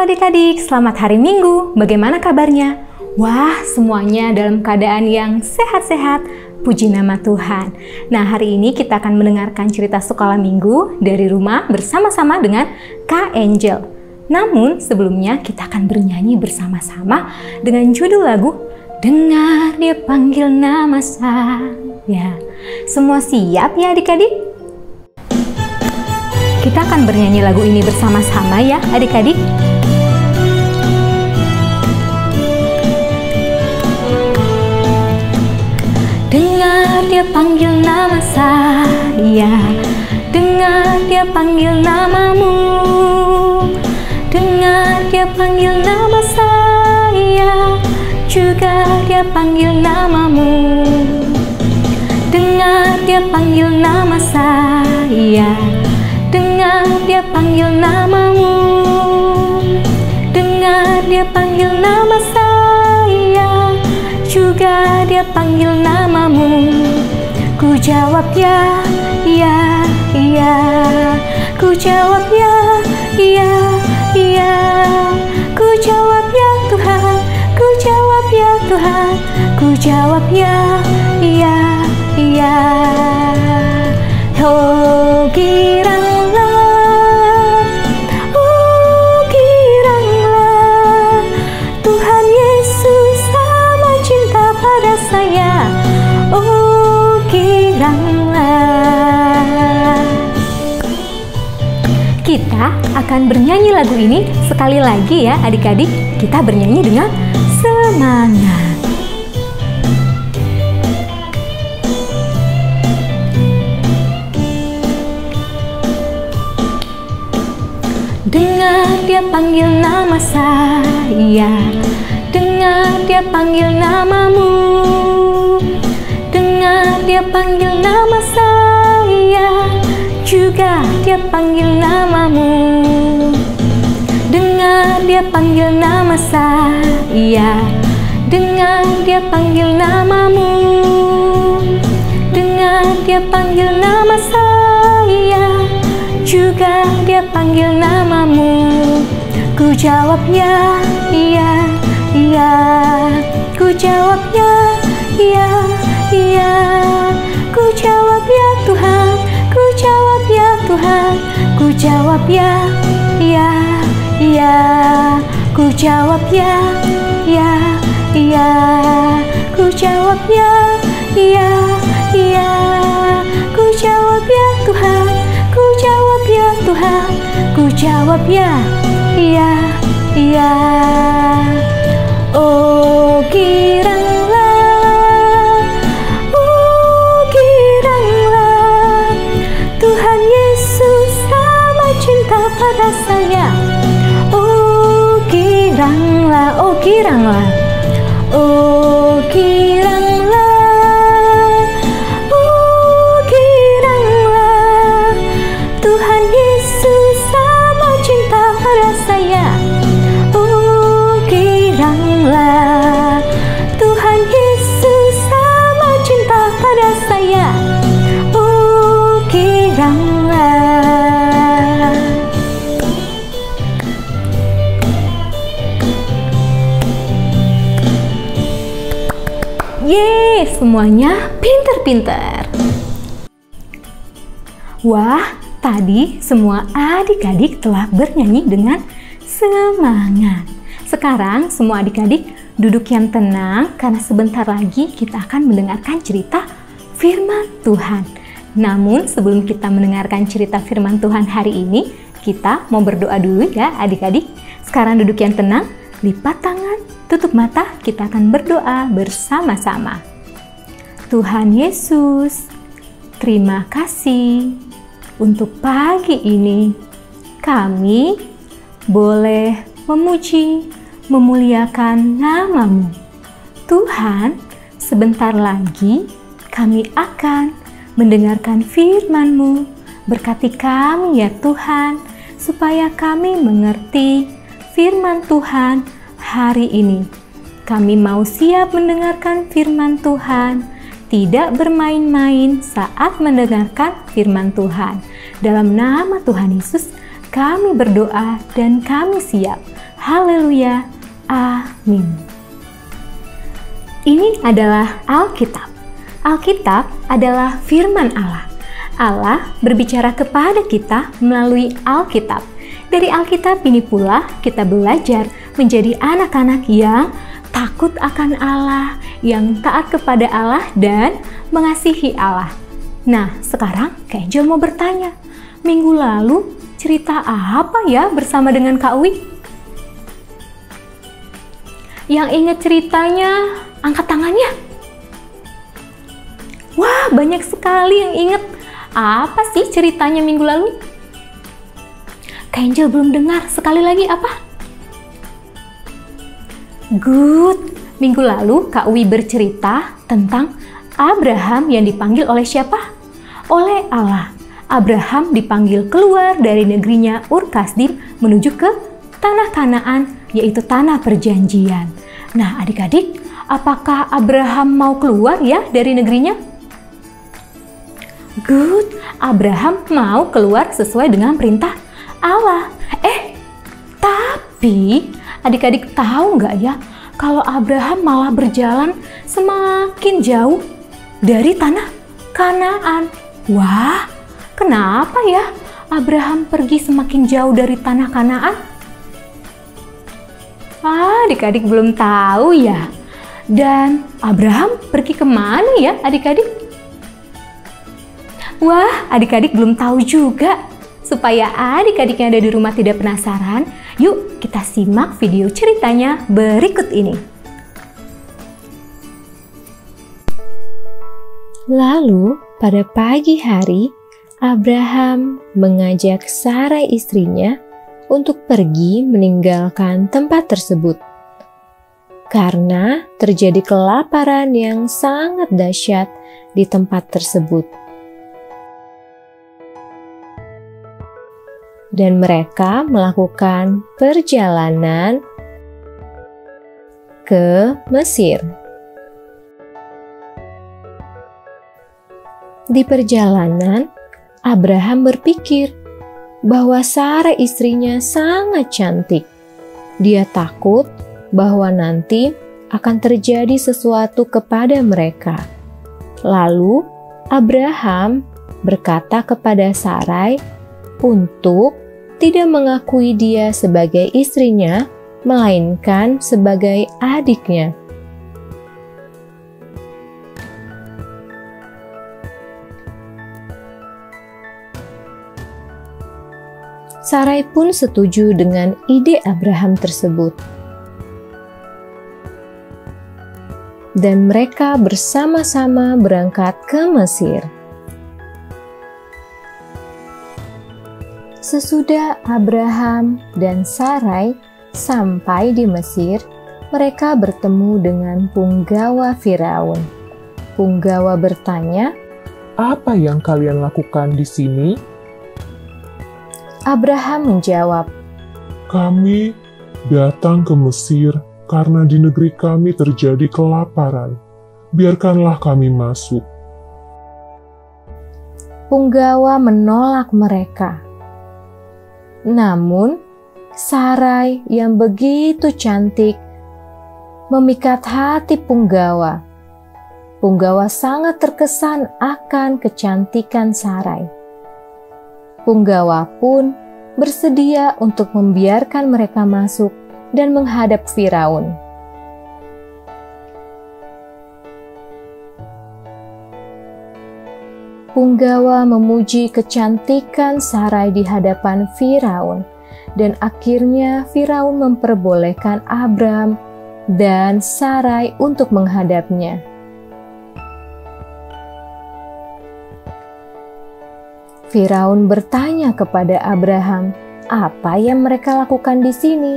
adik-adik, selamat hari Minggu. Bagaimana kabarnya? Wah, semuanya dalam keadaan yang sehat-sehat. Puji nama Tuhan. Nah, hari ini kita akan mendengarkan cerita sekolah minggu dari rumah bersama-sama dengan Kak Angel. Namun, sebelumnya kita akan bernyanyi bersama-sama dengan judul lagu Dengar Dia Panggil Nama Saya. Semua siap ya adik-adik? Kita akan bernyanyi lagu ini bersama-sama ya adik-adik. Dengar Dia panggil nama saya, dengar Dia panggil namamu, dengar Dia panggil nama saya, juga Dia panggil namamu. Dengar Dia panggil nama saya, dengar Dia panggil namamu, dengar Dia panggil nama saya, juga Dia panggil namamu. Ku jawab ya, ya, ya. Ku jawab ya, ya, ya. Ku jawab ya Tuhan, ku jawab ya Tuhan, ku jawab ya, ya, ya. Oh giranglah, oh giranglah, Tuhan Yesus sama cinta pada saya. Oh giranglah. Kita akan bernyanyi lagu ini sekali lagi ya adik-adik. Kita bernyanyi dengan semangat. Dengar Dia panggil nama saya, dengar Dia panggil namamu, dengar Dia panggil nama saya, juga Dia panggil namamu. Dengar Dia panggil nama saya, dengar Dia panggil namamu, dengar Dia panggil nama saya, juga Dia panggil namamu. Ku jawab ya, ya, ya. Ku jawab ya, ya, ya. Ku jawab ya Tuhan, ku jawab ya Tuhan, ku jawab ya, ya, ya. Ku jawab ya, ya, ya. Ku jawab ya, ya, ya. Ku jawab ya Tuhan, ku jawab ya Tuhan, ku jawab ya, ya, ya. Oh giranglah, oh giranglah, Tuhan Yesus sama cinta pada saya. Oh giranglah, oh giranglah, oh giranglah. Yeay, semuanya pinter-pinter. Wah, tadi semua adik-adik telah bernyanyi dengan semangat. Sekarang semua adik-adik duduk yang tenang karena sebentar lagi kita akan mendengarkan cerita firman Tuhan. Namun sebelum kita mendengarkan cerita firman Tuhan hari ini, kita mau berdoa dulu ya adik-adik. Sekarang duduk yang tenang, lipat tangan, tutup mata, kita akan berdoa bersama-sama. Tuhan Yesus, terima kasih untuk pagi ini. Kami boleh memuji, memuliakan nama-Mu. Tuhan, sebentar lagi kami akan mendengarkan firman-Mu. Berkati kami ya Tuhan, supaya kami mengerti firman Tuhan hari ini. Kami mau siap mendengarkan firman Tuhan, tidak bermain-main saat mendengarkan firman Tuhan. Dalam nama Tuhan Yesus, kami berdoa dan kami siap. Haleluya. Amin. Ini adalah Alkitab. Alkitab adalah firman Allah. Allah berbicara kepada kita melalui Alkitab. Dari Alkitab ini pula kita belajar menjadi anak-anak yang takut akan Allah, yang taat kepada Allah dan mengasihi Allah. Nah, sekarang Kak Angel mau bertanya, minggu lalu cerita apa ya bersama dengan Kak Uwi? Yang ingat ceritanya, angkat tangannya. Wah, banyak sekali yang ingat. Apa sih ceritanya minggu lalu? Kak Angel belum dengar. Sekali lagi apa? Good. Minggu lalu Kak Uwi bercerita tentang Abraham yang dipanggil oleh siapa? Oleh Allah. Abraham dipanggil keluar dari negerinya Ur Kasdim menuju ke tanah Kanaan, yaitu tanah perjanjian. Nah, adik-adik, apakah Abraham mau keluar ya dari negerinya? Good, Abraham mau keluar sesuai dengan perintah Allah. Tapi adik-adik tahu nggak ya, kalau Abraham malah berjalan semakin jauh dari tanah Kanaan. Wah, kenapa ya Abraham pergi semakin jauh dari tanah Kanaan? Adik-adik belum tahu ya. Dan Abraham pergi kemana ya adik-adik? Wah, adik-adik belum tahu juga. Supaya adik-adik yang ada di rumah tidak penasaran, yuk kita simak video ceritanya berikut ini. Lalu pada pagi hari, Abraham mengajak Sarai istrinya untuk pergi meninggalkan tempat tersebut. Karena terjadi kelaparan yang sangat dahsyat di tempat tersebut. Dan mereka melakukan perjalanan ke Mesir. Di perjalanan, Abraham berpikir bahwa Sarai istrinya sangat cantik. Dia takut bahwa nanti akan terjadi sesuatu kepada mereka. Lalu Abraham berkata kepada Sarai untuk tidak mengakui dia sebagai istrinya, melainkan sebagai adiknya. Sarai pun setuju dengan ide Abraham tersebut. Dan mereka bersama-sama berangkat ke Mesir. Sesudah Abraham dan Sarai sampai di Mesir, mereka bertemu dengan punggawa Firaun. Punggawa bertanya, "Apa yang kalian lakukan di sini?" Abraham menjawab, "Kami datang ke Mesir karena di negeri kami terjadi kelaparan. Biarkanlah kami masuk." Punggawa menolak mereka. Namun, Sarai yang begitu cantik memikat hati punggawa. Punggawa sangat terkesan akan kecantikan Sarai. Punggawa pun bersedia untuk membiarkan mereka masuk dan menghadap Firaun. Punggawa memuji kecantikan Sarai di hadapan Firaun, dan akhirnya Firaun memperbolehkan Abram dan Sarai untuk menghadapnya. Firaun bertanya kepada Abraham, apa yang mereka lakukan di sini?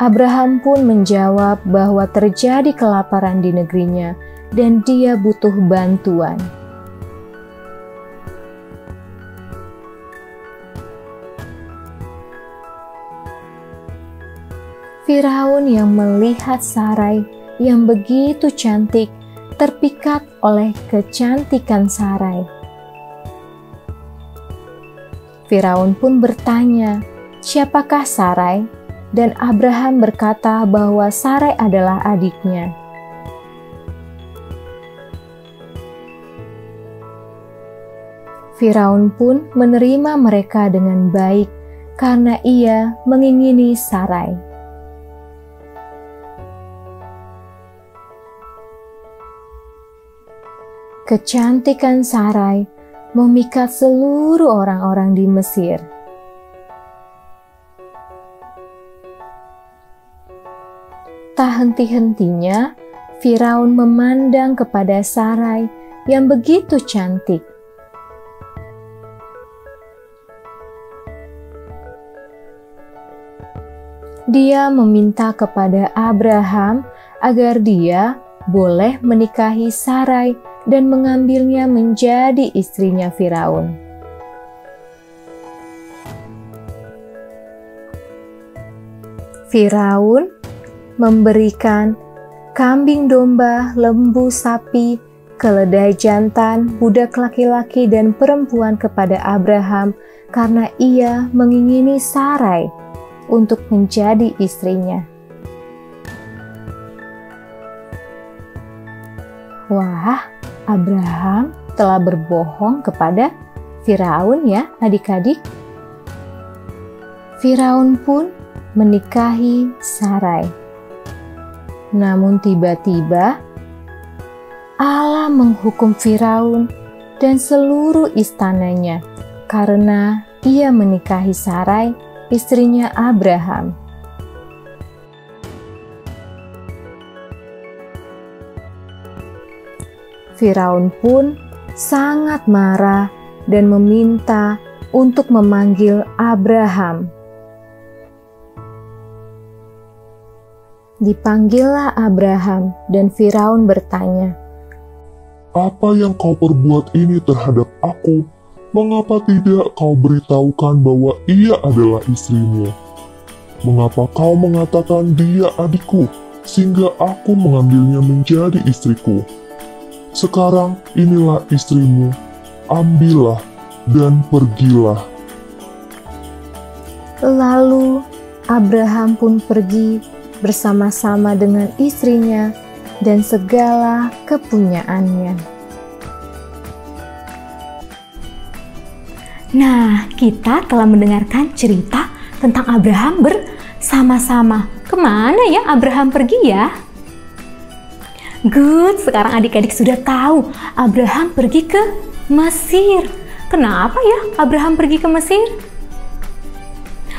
Abraham pun menjawab bahwa terjadi kelaparan di negerinya dan dia butuh bantuan. Firaun yang melihat Sarai yang begitu cantik terpikat oleh kecantikan Sarai. Firaun pun bertanya, "Siapakah Sarai?" Dan Abraham berkata bahwa Sarai adalah adiknya. Firaun pun menerima mereka dengan baik karena ia mengingini Sarai. Kecantikan Sarai memikat seluruh orang-orang di Mesir. Tak henti-hentinya, Firaun memandang kepada Sarai yang begitu cantik. Dia meminta kepada Abraham agar dia boleh menikahi Sarai dan mengambilnya menjadi istrinya Firaun. Firaun memberikan kambing domba, lembu sapi, keledai jantan, budak laki-laki dan perempuan kepada Abraham karena ia mengingini Sarai untuk menjadi istrinya. Wah, Abraham telah berbohong kepada Firaun ya adik-adik. Firaun pun menikahi Sarai. Namun tiba-tiba Allah menghukum Firaun dan seluruh istananya karena ia menikahi Sarai, istrinya Abraham. Firaun pun sangat marah dan meminta untuk memanggil Abraham. Dipanggillah Abraham dan Firaun bertanya, Apa yang kau perbuat ini terhadap aku? Mengapa tidak kau beritahukan bahwa ia adalah istrimu? Mengapa kau mengatakan dia adikku, sehingga aku mengambilnya menjadi istriku? Sekarang inilah istrimu, ambillah dan pergilah. Lalu Abraham pun pergi bersama-sama dengan istrinya dan segala kepunyaannya. Nah, kita telah mendengarkan cerita tentang Abraham bersama-sama. Kemana ya Abraham pergi ya? Good, sekarang adik-adik sudah tahu Abraham pergi ke Mesir. Kenapa ya Abraham pergi ke Mesir?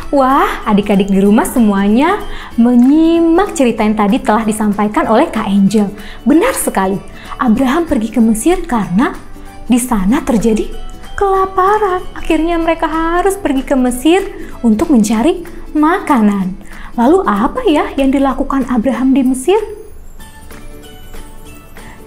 Wah, adik-adik di rumah semuanya menyimak cerita yang tadi telah disampaikan oleh Kak Angel. Benar sekali, Abraham pergi ke Mesir karena di sana terjadi kelaparan. Akhirnya mereka harus pergi ke Mesir untuk mencari makanan. Lalu apa ya yang dilakukan Abraham di Mesir?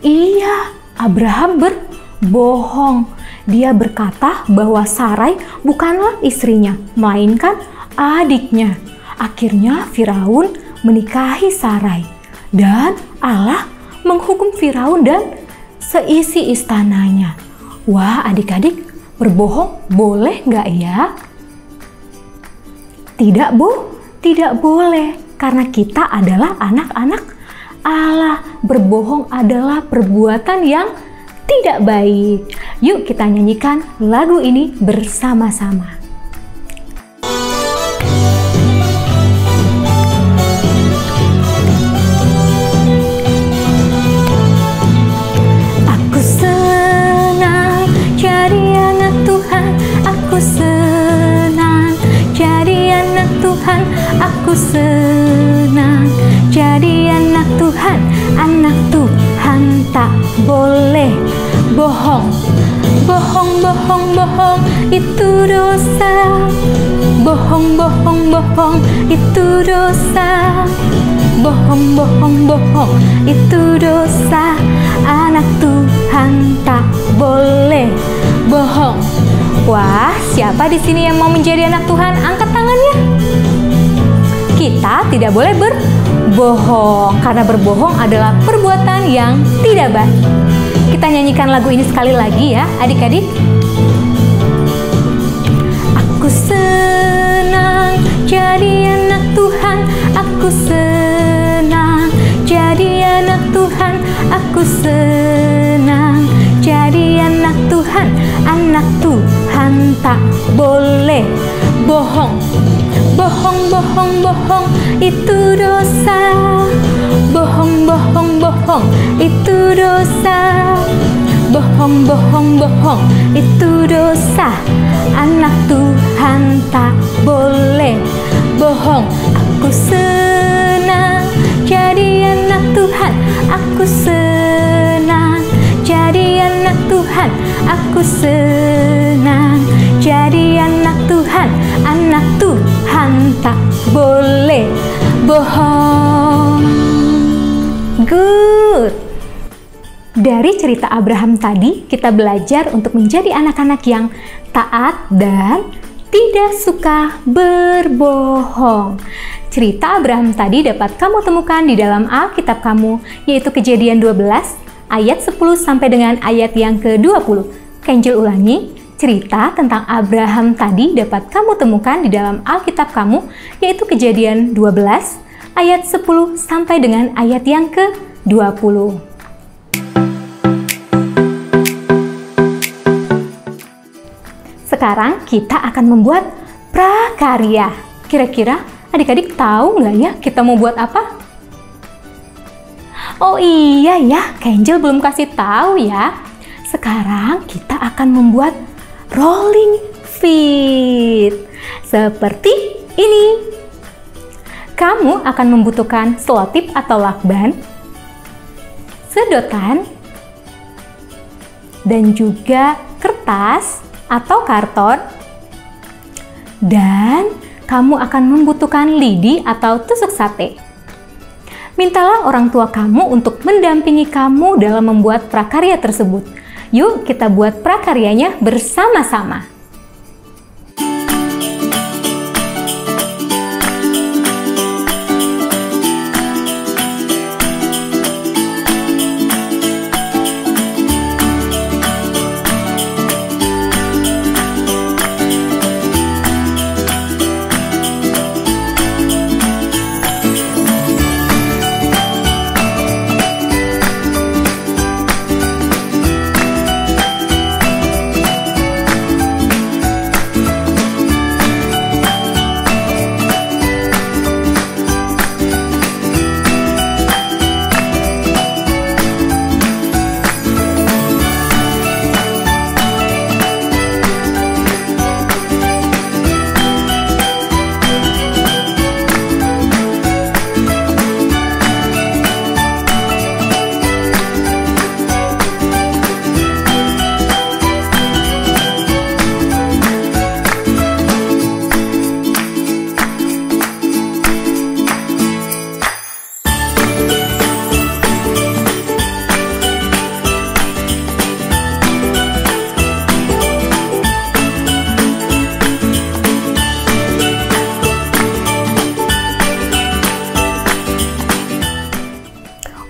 Iya, Abraham berbohong. Dia berkata bahwa Sarai bukanlah istrinya, melainkan adiknya. Akhirnya Firaun menikahi Sarai dan Allah menghukum Firaun dan seisi istananya. Wah, adik-adik, berbohong boleh nggak ya? Tidak, Bu. Tidak boleh, karena kita adalah anak-anak Allah. Berbohong adalah perbuatan yang tidak baik. Yuk kita nyanyikan lagu ini bersama-sama. Aku senang jadi anak Tuhan. Aku senang jadi anak Tuhan. Aku senang jadi anak Tuhan. Anak Tuhan tak boleh bohong. Bohong, bohong, bohong, itu dosa. Bohong, bohong, bohong, itu dosa. Bohong, bohong, bohong, itu dosa. Anak Tuhan tak boleh bohong. Wah, siapa di sini yang mau menjadi anak Tuhan? Angkat tangannya. Kita tidak boleh berbohong, karena berbohong adalah perbuatan yang tidak baik. Kita nyanyikan lagu ini sekali lagi ya, adik-adik. Aku senang jadi anak Tuhan, aku senang jadi anak Tuhan. Anak Tuhan tak boleh bohong. Bohong, bohong, bohong, itu dosa. Bohong, bohong, bohong, itu dosa. Bohong, bohong, bohong, itu dosa. Anak Tuhan tak boleh bohong. Aku senang jadi anak Tuhan, aku senang jadi anak Tuhan, aku senang jadi anak Tuhan. Anak Tuhan tak boleh bohong. Good. Dari cerita Abraham tadi, kita belajar untuk menjadi anak-anak yang taat dan tidak suka berbohong. Cerita Abraham tadi dapat kamu temukan di dalam Alkitab kamu, yaitu Kejadian 12 ayat 10 sampai dengan ayat yang ke-20. Kenjel ulangi, cerita tentang Abraham tadi dapat kamu temukan di dalam Alkitab kamu, yaitu Kejadian 12 ayat 10 sampai dengan ayat yang ke-20. Sekarang kita akan membuat prakarya. Kira-kira adik-adik tahu nggak ya kita mau buat apa? Oh iya ya, Kenjel belum kasih tahu ya. Sekarang kita akan membuat rolling feet. Seperti ini. Kamu akan membutuhkan selotip atau lakban, sedotan, dan juga kertas atau karton, dan kamu akan membutuhkan lidi atau tusuk sate. Mintalah orang tua kamu untuk mendampingi kamu dalam membuat prakarya tersebut. Yuk kita buat prakaryanya bersama-sama.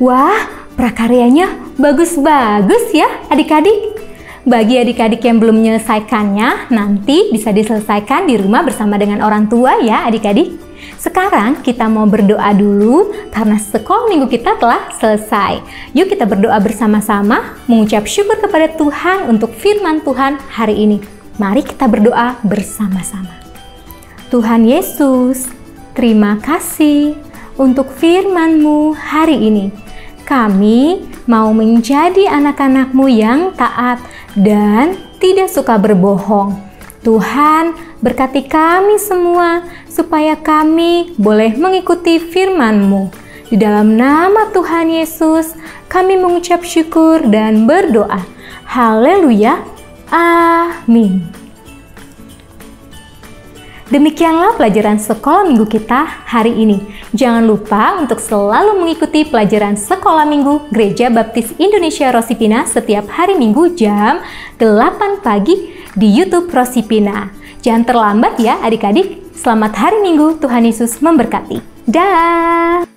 Wah, prakaryanya bagus-bagus ya adik-adik. Bagi adik-adik yang belum menyelesaikannya, nanti bisa diselesaikan di rumah bersama dengan orang tua ya adik-adik. Sekarang kita mau berdoa dulu karena sekolah minggu kita telah selesai. Yuk kita berdoa bersama-sama, mengucap syukur kepada Tuhan untuk firman Tuhan hari ini. Mari kita berdoa bersama-sama. Tuhan Yesus, terima kasih untuk firman-Mu hari ini. Kami mau menjadi anak-anak-Mu yang taat dan tidak suka berbohong. Tuhan, berkati kami semua supaya kami boleh mengikuti firman-Mu. Di dalam nama Tuhan Yesus, kami mengucap syukur dan berdoa. Haleluya. Amin. Demikianlah pelajaran sekolah minggu kita hari ini. Jangan lupa untuk selalu mengikuti pelajaran sekolah minggu Gereja Baptis Indonesia Rosipina setiap hari Minggu jam 8 pagi di YouTube Rosipina. Jangan terlambat ya adik-adik. Selamat hari Minggu, Tuhan Yesus memberkati. Dah.